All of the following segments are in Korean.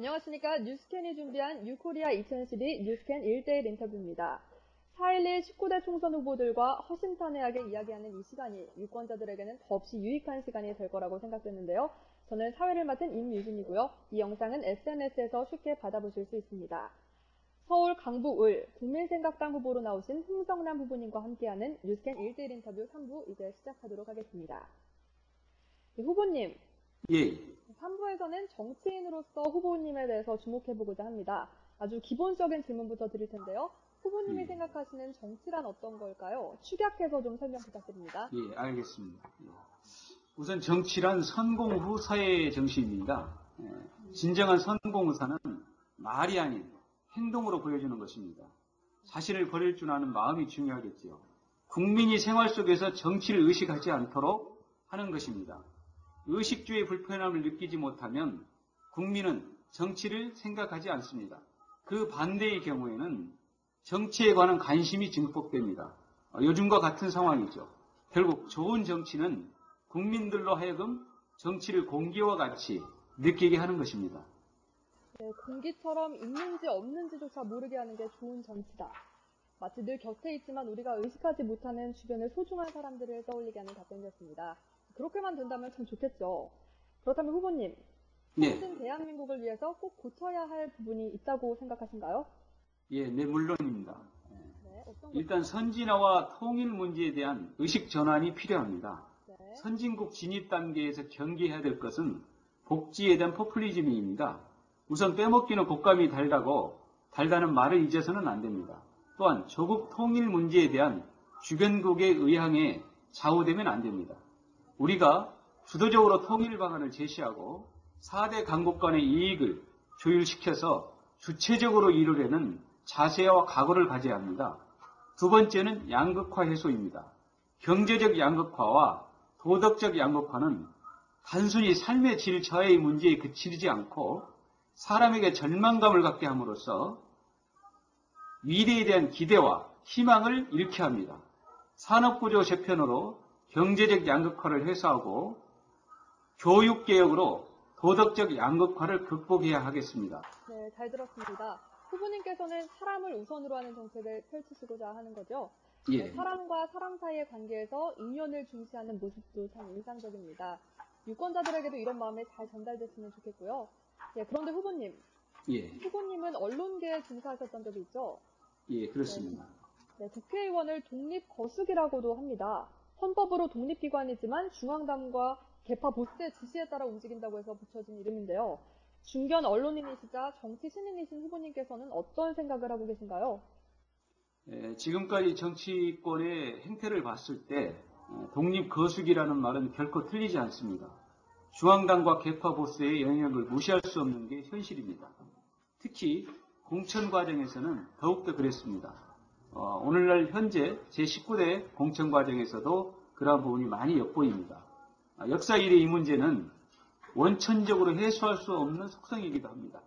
안녕하십니까. 뉴스캔이 준비한 뉴코리아 2012 뉴스캔 1대1 인터뷰입니다. 4.11 19대 총선 후보들과 허심탄회하게 이야기하는 이 시간이 유권자들에게는 더없이 유익한 시간이 될 거라고 생각되는데요. 저는 사회를 맡은 임유진이고요. 이 영상은 SNS에서 쉽게 받아보실 수 있습니다. 서울 강북을 국민생각당 후보로 나오신 홍성남 후보님과 함께하는 뉴스캔 1대1 인터뷰 3부 이제 시작하도록 하겠습니다. 후보님. 예. 3부에서는 정치인으로서 후보님에 대해서 주목해보고자 합니다. 아주 기본적인 질문부터 드릴 텐데요. 후보님이 생각하시는 정치란 어떤 걸까요? 축약해서 좀 설명 부탁드립니다. 예, 알겠습니다. 우선 정치란 선공 후 사회의 정신입니다. 진정한 선공 의사는 말이 아닌 행동으로 보여주는 것입니다. 자신을 버릴 줄 아는 마음이 중요하겠지요. 국민이 생활 속에서 정치를 의식하지 않도록 하는 것입니다. 의식주의 불편함을 느끼지 못하면 국민은 정치를 생각하지 않습니다. 그 반대의 경우에는 정치에 관한 관심이 증폭됩니다. 요즘과 같은 상황이죠. 결국 좋은 정치는 국민들로 하여금 정치를 공기와 같이 느끼게 하는 것입니다. 네, 공기처럼 있는지 없는지조차 모르게 하는 게 좋은 정치다. 마치 늘 곁에 있지만 우리가 의식하지 못하는 주변의 소중한 사람들을 떠올리게 하는 답변이었습니다. 그렇게만 된다면 참 좋겠죠. 그렇다면 후보님, 현재 대한민국을 위해서 꼭 고쳐야 할 부분이 있다고 생각하신가요? 예, 네, 물론입니다. 네, 일단 선진화와 통일 문제에 대한 의식 전환이 필요합니다. 네. 선진국 진입 단계에서 경계해야 될 것은 복지에 대한 포퓰리즘입니다. 우선 빼먹기는 곶감이 달다는 말을 잊어서는 안 됩니다. 또한 조국 통일 문제에 대한 주변국의 의향에 좌우되면 안 됩니다. 우리가 주도적으로 통일 방안을 제시하고 4대 강국 간의 이익을 조율시켜서 주체적으로 이루려는 자세와 각오를 가져야 합니다. 두 번째는 양극화 해소입니다. 경제적 양극화와 도덕적 양극화는 단순히 삶의 질 저하의 문제에 그치지 않고 사람에게 절망감을 갖게 함으로써 미래에 대한 기대와 희망을 잃게 합니다. 산업구조 재편으로 경제적 양극화를 해소하고 교육개혁으로 도덕적 양극화를 극복해야 하겠습니다. 네, 잘 들었습니다. 후보님께서는 사람을 우선으로 하는 정책을 펼치시고자 하는 거죠? 예. 네, 사람과 사람 사이의 관계에서 인연을 중시하는 모습도 참 인상적입니다. 유권자들에게도 이런 마음이 잘 전달됐으면 좋겠고요. 예, 그런데 후보님. 예. 후보님은 언론계에 종사하셨던 적이 있죠? 예, 그렇습니다. 네, 국회의원을 독립거수기라고도 합니다. 헌법으로 독립기관이지만 중앙당과 개파 보스의 지시에 따라 움직인다고 해서 붙여진 이름인데요. 중견 언론인이시자 정치 신인이신 후보님께서는 어떤 생각을 하고 계신가요? 지금까지 정치권의 행태를 봤을 때 독립거수기라는 말은 결코 틀리지 않습니다. 중앙당과 개파 보스의 영향을 무시할 수 없는 게 현실입니다. 특히 공천 과정에서는 더욱더 그랬습니다. 오늘날 현재 제19대 공천 과정에서도 그러한 부분이 많이 엿보입니다. 역사 이래 이 문제는 원천적으로 해소할 수 없는 속성이기도 합니다.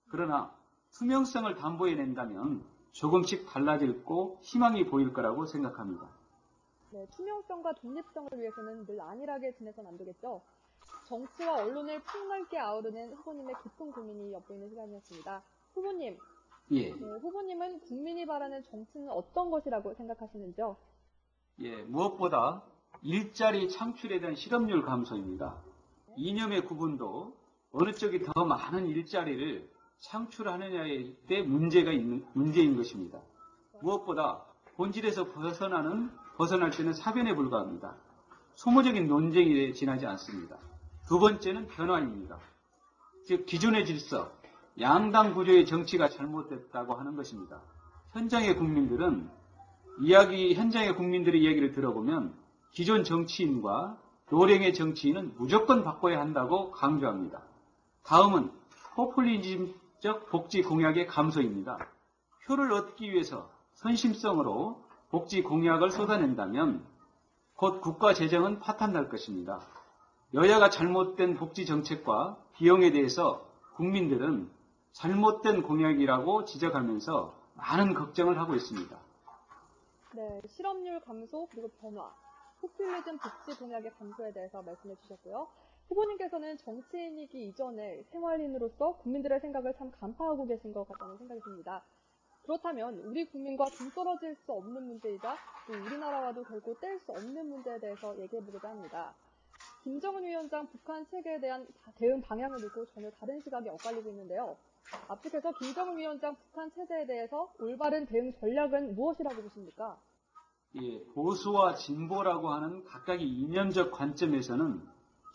그러나 투명성을 담보해낸다면 조금씩 달라지고 희망이 보일 거라고 생각합니다. 네, 투명성과 독립성을 위해서는 늘 안일하게 지내선 안 되겠죠? 정치와 언론을 폭넓게 아우르는 후보님의 깊은 고민이 엿보이는 시간이었습니다. 후보님, 예. 네, 후보님은 국민이 바라는 정치는 어떤 것이라고 생각하시는지요? 예, 무엇보다 일자리 창출에 대한 실업률 감소입니다. 이념의 구분도 어느 쪽이 더 많은 일자리를 창출하느냐에 대해 문제인 것입니다. 무엇보다 본질에서 벗어날 때는 사변에 불과합니다. 소모적인 논쟁에 지나지 않습니다. 두 번째는 변화입니다. 즉 기존의 질서, 양당 구조의 정치가 잘못됐다고 하는 것입니다. 현장의 국민들의 이야기를 들어보면 기존 정치인과 노령의 정치인은 무조건 바꿔야 한다고 강조합니다. 다음은 포퓰리즘적 복지 공약의 감소입니다. 표를 얻기 위해서 선심성으로 복지 공약을 쏟아낸다면 곧 국가 재정은 파탄날 것입니다. 여야가 잘못된 복지 정책과 비용에 대해서 국민들은 잘못된 공약이라고 지적하면서 많은 걱정을 하고 있습니다. 네, 실업률 감소 그리고 변화, 포퓰리즘 복지 공약의 감소에 대해서 말씀해 주셨고요. 후보님께서는 정치인이기 이전에 생활인으로서 국민들의 생각을 참 간파하고 계신 것 같다는 생각이 듭니다. 그렇다면 우리 국민과 동떨어질 수 없는 문제이자 또 우리나라와도 결코 뗄 수 없는 문제에 대해서 얘기해보고자 합니다. 김정은 위원장 북한 체계에 대한 대응 방향을 놓고 전혀 다른 시각이 엇갈리고 있는데요. 앞쪽에서 김정은 위원장 북한 체제에 대해서 올바른 대응 전략은 무엇이라고 보십니까? 예, 보수와 진보라고 하는 각각의 이념적 관점에서는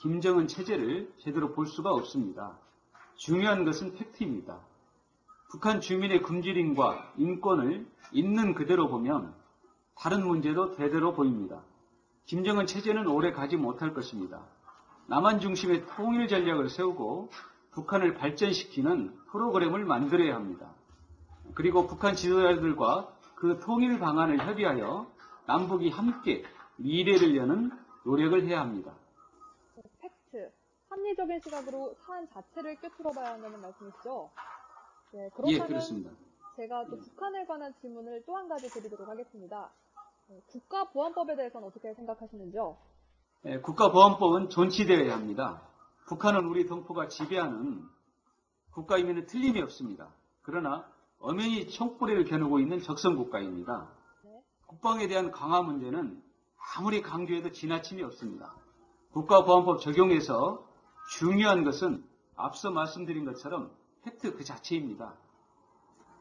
김정은 체제를 제대로 볼 수가 없습니다. 중요한 것은 팩트입니다. 북한 주민의 굶주림과 인권을 있는 그대로 보면 다른 문제도 대대로 보입니다. 김정은 체제는 오래 가지 못할 것입니다. 남한 중심의 통일 전략을 세우고 북한을 발전시키는 프로그램을 만들어야 합니다. 그리고 북한 지도자들과 그 통일 방안을 협의하여 남북이 함께 미래를 여는 노력을 해야 합니다. 팩트, 합리적인 시각으로 사안 자체를 꿰뚫어봐야 한다는 말씀이시죠? 네, 예, 그렇다면 그렇습니다. 제가 또 북한에 관한 질문을 또 한 가지 드리도록 하겠습니다. 국가보안법에 대해서는 어떻게 생각하시는지요? 국가보안법은 존치되어야 합니다. 북한은 우리 동포가 지배하는 국가임에는 틀림이 없습니다. 그러나 엄연히 총뿌리를 겨누고 있는 적성국가입니다. 네. 국방에 대한 강화 문제는 아무리 강조해도 지나침이 없습니다. 국가보안법 적용에서 중요한 것은 앞서 말씀드린 것처럼 팩트 그 자체입니다.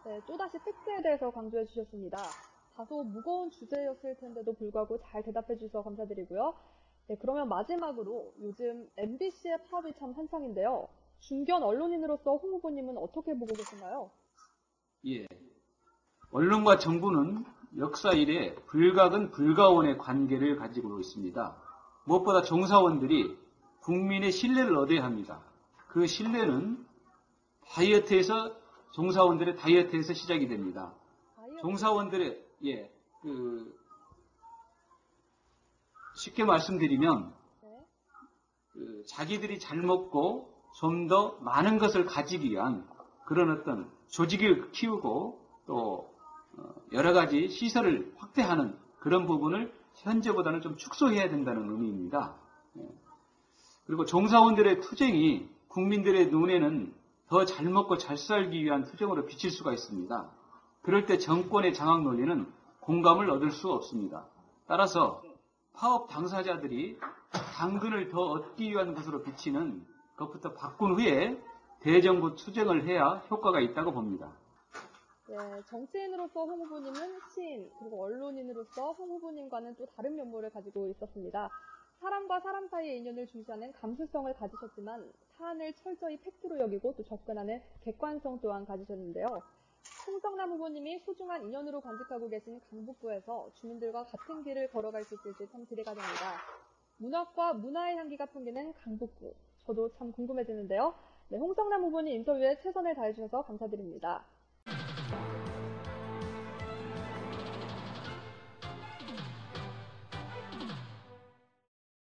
네, 또다시 팩트에 대해서 강조해 주셨습니다. 다소 무거운 주제였을 텐데도 불구하고 잘 대답해 주셔서 감사드리고요. 네, 그러면 마지막으로 요즘 MBC의 파업이 참 한창인데요. 중견 언론인으로서 홍 후보님은 어떻게 보고 계신가요? 예. 언론과 정부는 역사 이래 불가근 불가원의 관계를 가지고 있습니다. 무엇보다 종사원들이 국민의 신뢰를 얻어야 합니다. 그 신뢰는 종사원들의 다이어트에서 시작이 됩니다. 종사원들의, 쉽게 말씀드리면, 네. 자기들이 잘 먹고 좀 더 많은 것을 가지기 위한 그런 어떤 조직을 키우고 또 여러 가지 시설을 확대하는 그런 부분을 현재보다는 좀 축소해야 된다는 의미입니다. 그리고 종사원들의 투쟁이 국민들의 눈에는 더 잘 먹고 잘 살기 위한 투쟁으로 비칠 수가 있습니다. 그럴 때 정권의 장악 논리는 공감을 얻을 수 없습니다. 따라서 파업 당사자들이 당근을 더 얻기 위한 것으로 비치는 것부터 바꾼 후에 대정부 투쟁을 해야 효과가 있다고 봅니다. 네, 정치인으로서 홍 후보님은 시인, 그리고 언론인으로서 홍 후보님과는 또 다른 면모를 가지고 있었습니다. 사람과 사람 사이의 인연을 중시하는 감수성을 가지셨지만 사안을 철저히 팩트로 여기고 또 접근하는 객관성 또한 가지셨는데요. 홍성남 후보님이 소중한 인연으로 간직하고 계신 강북구에서 주민들과 같은 길을 걸어갈 수 있을지 참 기대가 됩니다. 문학과 문화의 향기가 풍기는 강북구. 저도 참 궁금해지는데요. 네, 홍성남 후보님 인터뷰에 최선을 다해주셔서 감사드립니다.